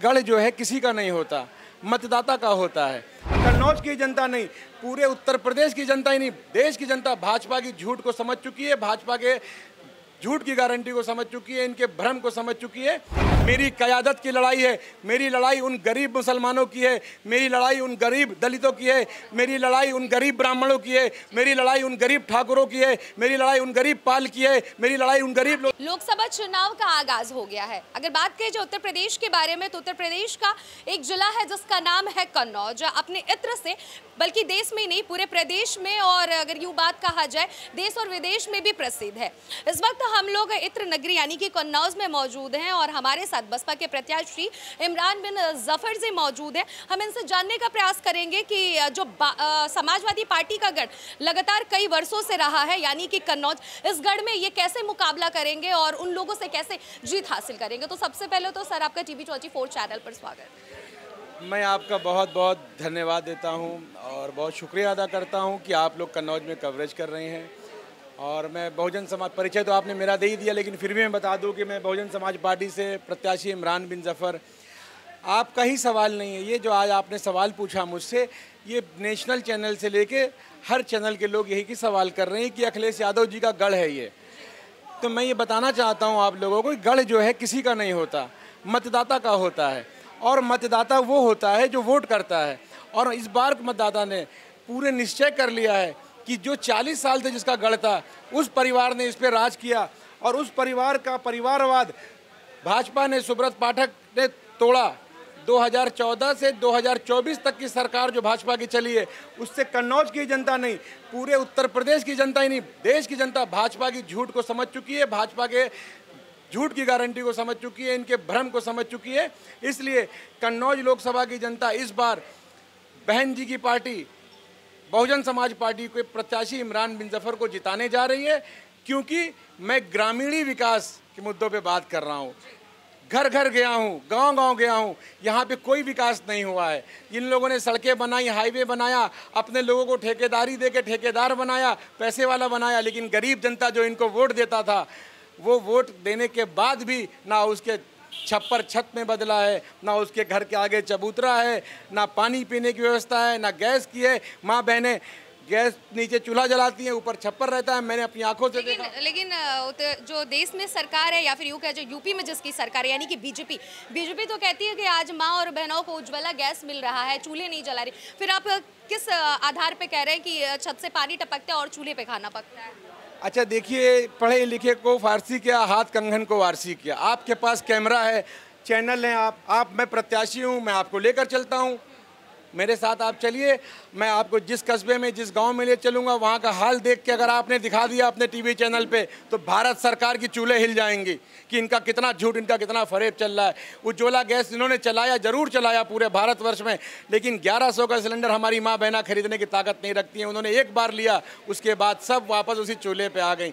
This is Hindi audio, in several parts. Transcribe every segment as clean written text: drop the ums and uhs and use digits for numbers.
गढ़ जो है किसी का नहीं होता, मतदाता का होता है। कन्नौज की जनता नहीं, पूरे उत्तर प्रदेश की जनता ही नहीं, देश की जनता भाजपा की झूठ को समझ चुकी है, भाजपा के झूठ की गारंटी को समझ चुकी है, इनके भ्रम को समझ चुकी है। मेरी क़यादत की लड़ाई है, मेरी लड़ाई उन गरीब मुसलमानों की है, मेरी लड़ाई उन गरीब दलितों की है, मेरी लड़ाई उन गरीब ब्राह्मणों की है, मेरी लड़ाई उन गरीब ठाकुरों की है, मेरी लड़ाई उन गरीब पाल की है, मेरी लड़ाई उन गरीब लोकसभा चुनाव का आगाज हो गया है। अगर बात करें जो उत्तर प्रदेश के बारे में, तो उत्तर प्रदेश का एक जिला है जिसका नाम है कन्नौज। अपने इत्र से बल्कि देश में नहीं, पूरे प्रदेश में, और अगर यूँ बात कहा जाए देश और विदेश में भी प्रसिद्ध है। इस वक्त हम लोग इत्र नगरी यानी कि कन्नौज में मौजूद हैं और हमारे साथ बसपा के प्रत्याशी इमरान बिन जफर जी मौजूद हैं। हम इनसे जानने का प्रयास करेंगे कि जो समाजवादी पार्टी का गढ़ लगातार कई वर्षों से रहा है यानी कि कन्नौज, इस गढ़ में ये कैसे मुकाबला करेंगे और उन लोगों से कैसे जीत हासिल करेंगे। तो सबसे पहले तो सर आपका TV24 चैनल पर स्वागत। मैं आपका बहुत बहुत धन्यवाद देता हूं और बहुत शुक्रिया अदा करता हूं कि आप लोग कन्नौज में कवरेज कर रहे हैं। और मैं बहुजन समाज, परिचय तो आपने मेरा दे ही दिया, लेकिन फिर भी मैं बता दूं कि मैं बहुजन समाज पार्टी से प्रत्याशी इमरान बिन जफर। आपका ही सवाल नहीं है ये जो आज आपने सवाल पूछा मुझसे, ये नेशनल चैनल से लेके हर चैनल के लोग यही की सवाल कर रहे हैं कि अखिलेश यादव जी का गढ़ है ये। तो मैं ये बताना चाहता हूँ आप लोगों को, गढ़ जो है किसी का नहीं होता, मतदाता का होता है। और मतदाता वो होता है जो वोट करता है। और इस बार मतदाता ने पूरे निश्चय कर लिया है कि जो 40 साल से जिसका गढ़ था, उस परिवार ने इस पर राज किया और उस परिवार का परिवारवाद भाजपा ने, सुब्रत पाठक ने तोड़ा। 2014 से 2024 तक की सरकार जो भाजपा की चली है, उससे कन्नौज की जनता नहीं, पूरे उत्तर प्रदेश की जनता ही नहीं, देश की जनता भाजपा की झूठ को समझ चुकी है, भाजपा के झूठ की गारंटी को समझ चुकी है, इनके भ्रम को समझ चुकी है। इसलिए कन्नौज लोकसभा की जनता इस बार बहन जी की पार्टी बहुजन समाज पार्टी के प्रत्याशी इमरान बिन जफर को जिताने जा रही है, क्योंकि मैं ग्रामीणी विकास के मुद्दों पे बात कर रहा हूँ। घर घर गया हूँ, गांव गांव गया हूँ, यहाँ पे कोई विकास नहीं हुआ है। इन लोगों ने सड़कें बनाई, हाईवे बनाया, अपने लोगों को ठेकेदारी दे के ठेकेदार बनाया, पैसे वाला बनाया, लेकिन गरीब जनता जो इनको वोट देता था, वो वोट देने के बाद भी ना उसके छप्पर छत में बदला है, ना उसके घर के आगे चबूतरा है, ना पानी पीने की व्यवस्था है, ना गैस की है। माँ बहनें गैस नीचे चूल्हा जलाती हैं, ऊपर छप्पर रहता है, मैंने अपनी आंखों से देखा। लेकिन जो देश में सरकार है या फिर यूँ कह जो यूपी में जिसकी सरकार है यानी कि बीजेपी तो कहती है कि आज माँ और बहनों को उज्ज्वला गैस मिल रहा है, चूल्हे नहीं जला रही। फिर आप किस आधार पर कह रहे हैं कि छत से पानी टपकता है और चूल्हे पे खाना पकता है? अच्छा देखिए, पढ़े लिखे को फारसी किया, हाथ कंगन को वारसी किया। आपके पास कैमरा है, चैनल है, मैं प्रत्याशी हूँ, मैं आपको लेकर चलता हूँ, मेरे साथ आप चलिए। मैं आपको जिस कस्बे में, जिस गांव में ले चलूँगा, वहाँ का हाल देख के अगर आपने दिखा दिया अपने टीवी चैनल पे, तो भारत सरकार की चूल्हे हिल जाएंगी कि इनका कितना झूठ, इनका कितना फरेब चल रहा है। उज्ज्वला गैस इन्होंने चलाया, जरूर चलाया पूरे भारतवर्ष में, लेकिन 1100 का सिलेंडर हमारी माँ बहना खरीदने की ताकत नहीं रखती हैं। उन्होंने एक बार लिया, उसके बाद सब वापस उसी चूल्हे पर आ गई।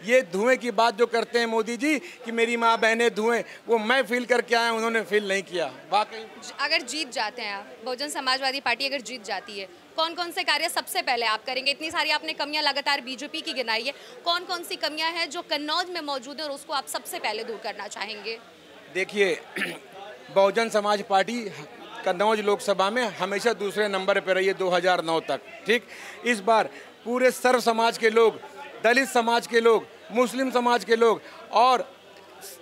ये धुएं की बात जो करते हैं मोदी जी कि मेरी माँ बहनें धुएं, वो मैं फील करके आया, उन्होंने फील नहीं किया। वाकई अगर जीत जाते हैं आप, बहुजन समाजवादी पार्टी अगर जीत जाती है, कौन कौन से कार्य सबसे पहले आप करेंगे? इतनी सारी आपने कमियां लगातार बीजेपी की गिनाई है, कौन कौन सी कमियां हैं जो कन्नौज में मौजूद है और उसको आप सबसे पहले दूर करना चाहेंगे? देखिए, बहुजन समाज पार्टी कन्नौज लोकसभा में हमेशा दूसरे नंबर पर रही है 2009 तक। ठीक, इस बार पूरे सर्व समाज के लोग, दलित समाज के लोग, मुस्लिम समाज के लोग और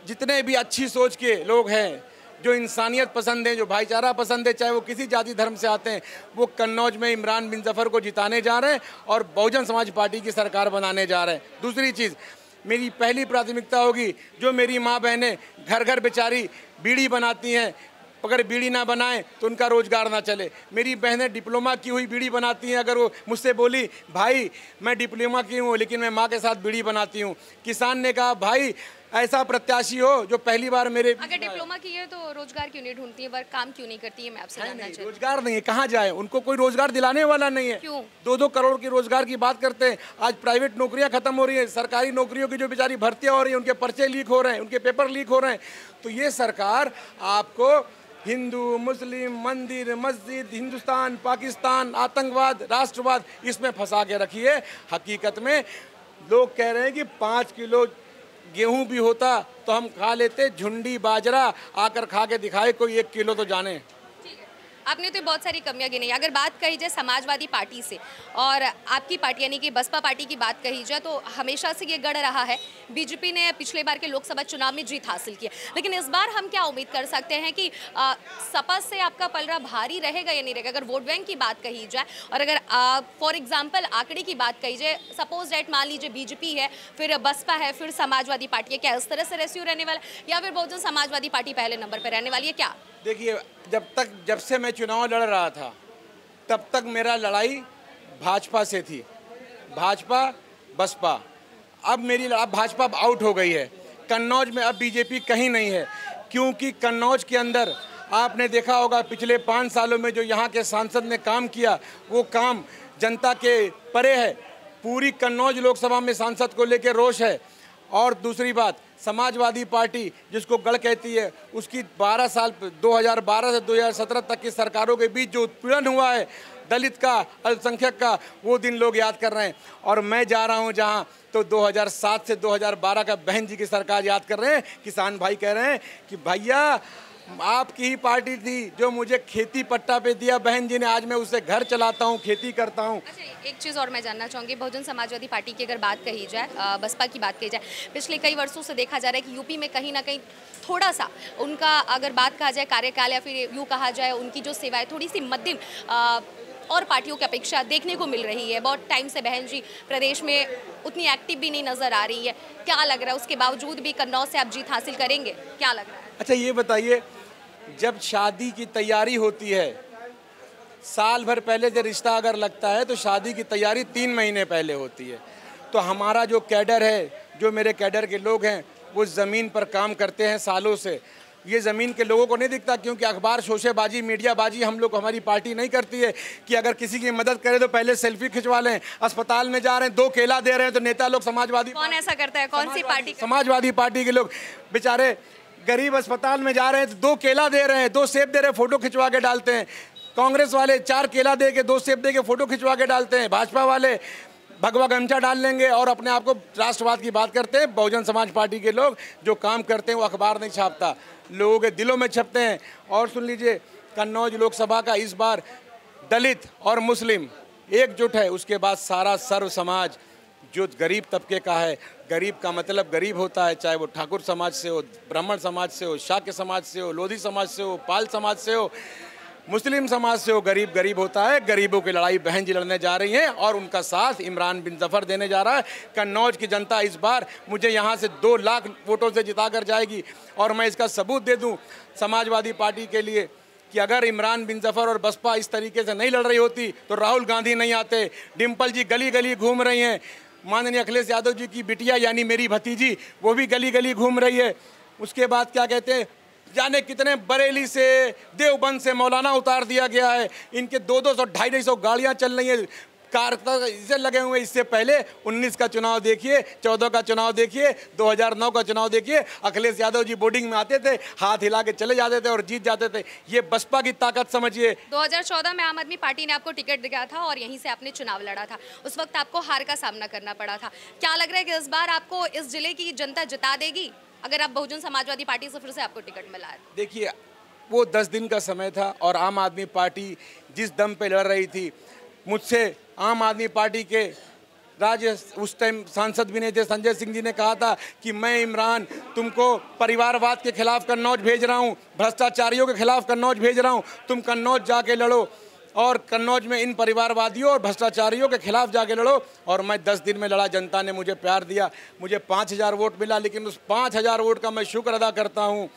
जितने भी अच्छी सोच के लोग हैं, जो इंसानियत पसंद हैं, जो भाईचारा पसंद है, चाहे वो किसी जाति धर्म से आते हैं, वो कन्नौज में इमरान बिन जफर को जिताने जा रहे हैं और बहुजन समाज पार्टी की सरकार बनाने जा रहे हैं। दूसरी चीज़, मेरी पहली प्राथमिकता होगी, जो मेरी माँ बहनें घर घर बेचारी बीड़ी बनाती हैं, अगर बीड़ी ना बनाएं तो उनका रोज़गार ना चले। मेरी बहनें डिप्लोमा की हुई बीड़ी बनाती हैं, अगर वो मुझसे बोली भाई मैं डिप्लोमा की हूँ लेकिन मैं माँ के साथ बीड़ी बनाती हूँ। किसान ने कहा भाई ऐसा प्रत्याशी हो जो पहली बार मेरे, अगर डिप्लोमा की है तो रोजगार क्यों नहीं ढूंढती है, वर्क काम क्यों नहीं करती है? मैं आपसे जानना चाहती हूं। रोजगार नहीं है, कहाँ जाए, उनको कोई रोजगार दिलाने वाला नहीं है। क्यों? 2-2 करोड़ की रोजगार की बात करते हैं, आज प्राइवेट नौकरियां खत्म हो रही है, सरकारी नौकरियों की जो बेचारी भर्तियां हो रही है, उनके पर्चे लीक हो रहे हैं, उनके पेपर लीक हो रहे हैं। तो ये सरकार आपको हिंदू, मुस्लिम, मंदिर, मस्जिद, हिंदुस्तान, पाकिस्तान, आतंकवाद, राष्ट्रवाद, इसमें फंसा के रखी है। हकीकत में लोग कह रहे हैं कि 5 किलो गेहूं भी होता तो हम खा लेते, झुंडी बाजरा आकर खा के दिखाए कोई 1 किलो तो जाने। आपने तो बहुत सारी कमियां गिनी। अगर बात कही जाए समाजवादी पार्टी से और आपकी पार्टी यानी कि बसपा पार्टी की बात कही जाए तो हमेशा से ये गढ़ रहा है, बीजेपी ने पिछले बार के लोकसभा चुनाव में जीत हासिल की, लेकिन इस बार हम क्या उम्मीद कर सकते हैं कि सपा से आपका पलड़ा भारी रहेगा या नहीं रहेगा? अगर वोट बैंक की बात कही जाए और अगर फॉर एग्जाम्पल आंकड़े की बात कही जाए, सपोज डेट मान लीजिए बीजेपी है, फिर बसपा है, फिर समाजवादी पार्टी है, क्या इस तरह से रेशियो रहने वाला या फिर बहुजन समाजवादी पार्टी पहले नंबर पर रहने वाली है क्या? देखिए, जब से मैं चुनाव लड़ रहा था तब तक मेरा लड़ाई भाजपा से थी, भाजपा बसपा। अब भाजपा आउट हो गई है। कन्नौज में अब बीजेपी कहीं नहीं है, क्योंकि कन्नौज के अंदर आपने देखा होगा पिछले 5 सालों में जो यहाँ के सांसद ने काम किया वो काम जनता के परे है। पूरी कन्नौज लोकसभा में सांसद को लेकर रोष है। और दूसरी बात, समाजवादी पार्टी जिसको गढ़ कहती है, उसकी 12 साल 2012 से 2017 तक की सरकारों के बीच जो उत्पीड़न हुआ है दलित का, अल्पसंख्यक का, वो दिन लोग याद कर रहे हैं। और मैं जा रहा हूं जहां तो 2007 से 2012 का बहन जी की सरकार याद कर रहे हैं। किसान भाई कह रहे हैं कि भैया आपकी ही पार्टी थी जो मुझे खेती पट्टा पे दिया बहन जी ने, आज मैं उससे घर चलाता हूँ, खेती करता हूँ। अच्छा, एक चीज़ और मैं जानना चाहूँगी, बहुजन समाजवादी पार्टी की अगर बात कही जाए, बसपा की बात कही जाए, पिछले कई वर्षों से देखा जा रहा है कि यूपी में कहीं ना कहीं थोड़ा सा उनका अगर बात कहा जाए कार्यकाल या फिर यूँ कहा जाए उनकी जो सेवाएं थोड़ी सी मध्यम और पार्टियों की अपेक्षा देखने को मिल रही है। बहुत टाइम से बहन जी प्रदेश में उतनी एक्टिव भी नहीं नजर आ रही है। क्या लग रहा है उसके बावजूद भी कन्नौज से आप जीत हासिल करेंगे, क्या लग रहा है? अच्छा ये बताइए, जब शादी की तैयारी होती है, साल भर पहले जो रिश्ता अगर लगता है तो शादी की तैयारी 3 महीने पहले होती है। तो हमारा जो कैडर है, जो मेरे कैडर के लोग हैं, वो ज़मीन पर काम करते हैं सालों से। ये ज़मीन के लोगों को नहीं दिखता, क्योंकि अखबार शोशेबाजी, मीडियाबाजी हमारी पार्टी नहीं करती है कि अगर किसी की मदद करे तो पहले सेल्फी खिंचवा लें। अस्पताल में जा रहे हैं 2 केला दे रहे हैं तो नेता लोग समाजवादी, कौन ऐसा करता है? कौन सी पार्टी? समाजवादी पार्टी के लोग बेचारे गरीब अस्पताल में जा रहे हैं तो 2 केला दे रहे हैं, 2 सेब दे रहे हैं, फोटो खिंचवा के डालते हैं। कांग्रेस वाले 4 केला दे के 2 सेब दे के फोटो खिंचवा के डालते हैं। भाजपा वाले भगवा गमछा डाल लेंगे और अपने आप को राष्ट्रवाद की बात करते हैं। बहुजन समाज पार्टी के लोग जो काम करते हैं वो अखबार नहीं छापता, लोगों के दिलों में छपते हैं। और सुन लीजिए, कन्नौज लोकसभा का इस बार दलित और मुस्लिम एकजुट है। उसके बाद सारा सर्व समाज जो गरीब तबके का है, गरीब का मतलब गरीब होता है, चाहे वो ठाकुर समाज से हो, ब्राह्मण समाज से हो, शाक्य समाज से हो, लोधी समाज से हो, पाल समाज से हो, मुस्लिम समाज से हो, गरीब गरीब होता है। गरीबों की लड़ाई बहन जी लड़ने जा रही हैं और उनका साथ इमरान बिन जफर देने जा रहा है। कन्नौज की जनता इस बार मुझे यहाँ से 2 लाख वोटों से जिता कर जाएगी। और मैं इसका सबूत दे दूँ समाजवादी पार्टी के लिए कि अगर इमरान बिन जफर और बसपा इस तरीके से नहीं लड़ रही होती तो राहुल गांधी नहीं आते। डिम्पल जी गली गली घूम रही हैं, माननीय अखिलेश यादव जी की बिटिया यानी मेरी भतीजी वो भी गली गली घूम रही है। उसके बाद क्या कहते हैं, जाने कितने बरेली से, देवबंद से मौलाना उतार दिया गया है। इनके 200 250 गाड़ियां चल रही हैं, कार इसे लगे हुए। इससे पहले 19 का चुनाव देखिए, 14 का चुनाव देखिए, 2009 का चुनाव देखिए। अखिलेश यादव जी बोर्डिंग में आते थे, हाथ हिला के चले जाते थे और जीत जाते थे। ये बसपा की ताकत समझिए। 2014 में आम आदमी पार्टी ने आपको टिकट दिया था और यहीं से आपने चुनाव लड़ा था। उस वक्त आपको हार का सामना करना पड़ा था। क्या लग रहा है कि इस बार आपको इस जिले की जनता जिता देगी अगर आप बहुजन समाजवादी पार्टी से फिर से आपको टिकट मिला है? देखिए, वो 10 दिन का समय था और आम आदमी पार्टी जिस दम पे लड़ रही थी, मुझसे आम आदमी पार्टी के राज्य उस टाइम सांसद भी नहीं थे, संजय सिंह जी ने कहा था कि मैं इमरान तुमको परिवारवाद के खिलाफ कन्नौज भेज रहा हूँ, भ्रष्टाचारियों के खिलाफ कन्नौज भेज रहा हूँ, तुम कन्नौज जाके लड़ो और कन्नौज में इन परिवारवादियों और भ्रष्टाचारियों के खिलाफ जाके लड़ो। और मैं 10 दिन में लड़ा, जनता ने मुझे प्यार दिया, मुझे 5000 वोट मिला। लेकिन उस 5000 वोट का मैं शुक्र अदा करता हूँ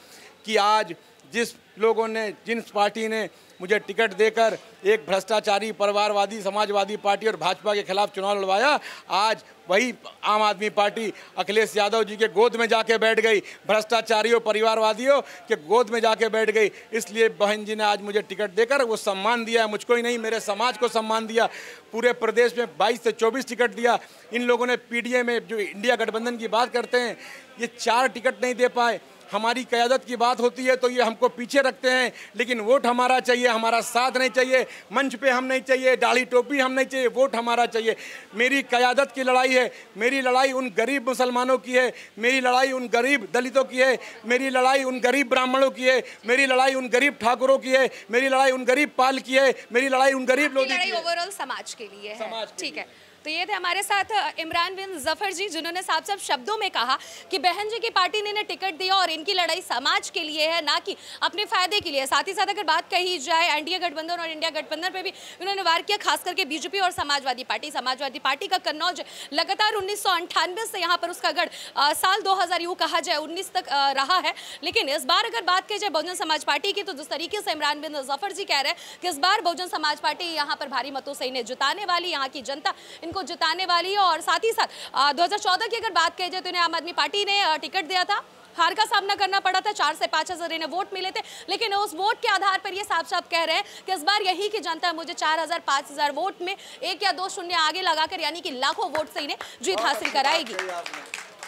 कि आज जिस लोगों ने, जिस पार्टी ने मुझे टिकट देकर एक भ्रष्टाचारी, परिवारवादी, समाजवादी पार्टी और भाजपा के खिलाफ चुनाव लड़वाया, आज वही आम आदमी पार्टी अखिलेश यादव जी के गोद में जाके बैठ गई, भ्रष्टाचारियों, परिवारवादियों के गोद में जाके बैठ गई। इसलिए बहन जी ने आज मुझे टिकट देकर वो सम्मान दिया है, मुझको ही नहीं, मेरे समाज को सम्मान दिया। पूरे प्रदेश में 22 से 24 टिकट दिया। इन लोगों ने पीडीए में, जो इंडिया गठबंधन की बात करते हैं, ये 4 टिकट नहीं दे पाए। हमारी क़यादत की बात होती है तो ये हमको पीछे रखते हैं, लेकिन वोट हमारा चाहिए, हमारा साथ नहीं चाहिए, मंच पे हम नहीं चाहिए, दाढ़ी टोपी हम नहीं चाहिए, वोट हमारा चाहिए। मेरी क़यादत की लड़ाई है, मेरी लड़ाई उन गरीब मुसलमानों की है, मेरी लड़ाई उन गरीब दलितों की है, मेरी लड़ाई उन गरीब ब्राह्मणों की है, मेरी लड़ाई उन गरीब ठाकुरों की है, मेरी लड़ाई उन गरीब पाल की है, मेरी लड़ाई उन गरीब लोगों की है। ओवरऑल समाज के लिए है। ठीक है, तो ये थे हमारे साथ इमरान बिन जफर जी, जिन्होंने साफ साफ शब्दों में कहा कि बहन जी की पार्टी ने इन्हें टिकट दिया और इनकी लड़ाई समाज के लिए है, ना कि अपने फायदे के लिए। साथ ही साथ अगर बात कही जाए एनडीए गठबंधन और इंडिया गठबंधन पे भी उन्होंने वार किया, खास करके बीजेपी और समाजवादी पार्टी का कन्नौज लगातार 1998 से यहाँ पर उसका गढ़ साल 2000 यूँ कहा जाए 19 तक रहा है। लेकिन इस बार अगर बात की जाए बहुजन समाज पार्टी की, तो जिस तरीके से इमरान बिन जफर जी कह रहे हैं कि इस बार बहुजन समाज पार्टी यहाँ पर भारी मतों से इन्हें जिताने वाली, यहाँ की जनता इनको जिताने वाली है। और साथ ही साथ 2014 की अगर बात की जाए तो इन्हें आम आदमी पार्टी ने टिकट दिया था, हार का सामना करना पड़ा था, 4 से 5 हजार इन्हें वोट मिले थे, लेकिन उस वोट के आधार पर ये साफ साफ कह रहे हैं कि इस बार यही की जनता मुझे 4000 5000 वोट में 1 या 2 शून्य आगे लगाकर, यानी कि लाखों वोट से इन्हें जीत हासिल कराएगी।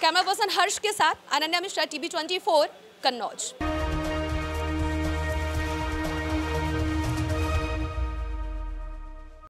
कैमरा पर्सन हर्ष के साथ अनन्या मिश्रा, टीवी 24 कन्नौज।